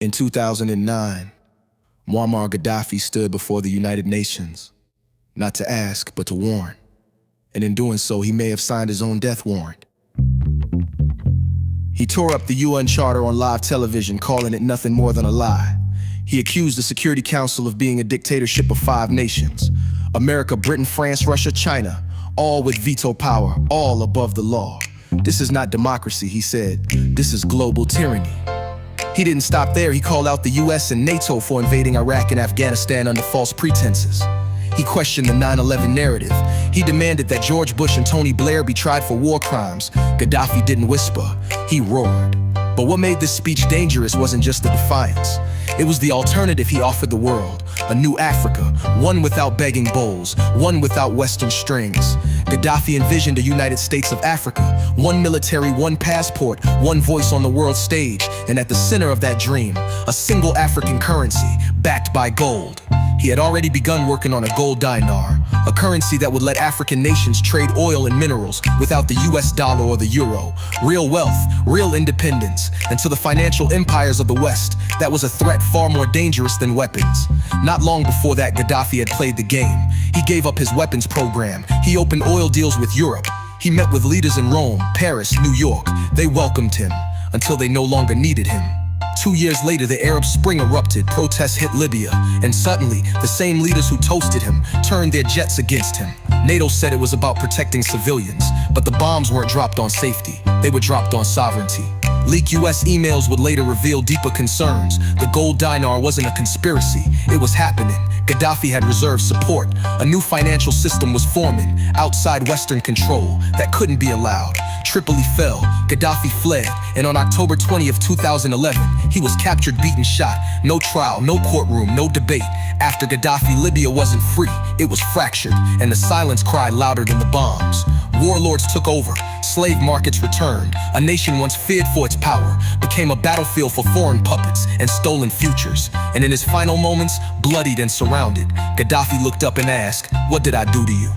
In 2009, Muammar Gaddafi stood before the United Nations, not to ask, but to warn. And in doing so, he may have signed his own death warrant. He tore up the UN Charter on live television, calling it nothing more than a lie. He accused the Security Council of being a dictatorship of 5 nations: America, Britain, France, Russia, China, all with veto power, all above the law. This is not democracy, he said. This is global tyranny. He didn't stop there. He called out the US and NATO for invading Iraq and Afghanistan under false pretenses. He questioned the 9/11 narrative. He demanded that George Bush and Tony Blair be tried for war crimes. Gaddafi didn't whisper, he roared. But what made this speech dangerous wasn't just the defiance. It was the alternative he offered the world. A new Africa, one without begging bowls, one without Western strings. Gaddafi envisioned a United States of Africa, one military, one passport, one voice on the world stage, and at the center of that dream, a single African currency, backed by gold. He had already begun working on a gold dinar, a currency that would let African nations trade oil and minerals without the US dollar or the euro. Real wealth, real independence, and to the financial empires of the West, that was a threat far more dangerous than weapons. Not long before that, Gaddafi had played the game. He gave up his weapons program. He opened oil deals with Europe. He met with leaders in Rome, Paris, New York. They welcomed him until they no longer needed him. 2 years later, the Arab Spring erupted, protests hit Libya, and suddenly, the same leaders who toasted him turned their jets against him. NATO said it was about protecting civilians, but the bombs weren't dropped on safety, they were dropped on sovereignty. Leaked US emails would later reveal deeper concerns. The gold dinar wasn't a conspiracy, it was happening. Gaddafi had reserve support. A new financial system was forming, outside Western control, that couldn't be allowed. Tripoli fell, Gaddafi fled, and on October 20th, 2011, he was captured, beaten, shot. No trial, no courtroom, no debate. After Gaddafi, Libya wasn't free, it was fractured, and the silence cried louder than the bombs. Warlords took over, slave markets returned. A nation once feared for its power became a battlefield for foreign puppets and stolen futures. And in his final moments, bloodied and surrounded, Gaddafi looked up and asked, "What did I do to you?"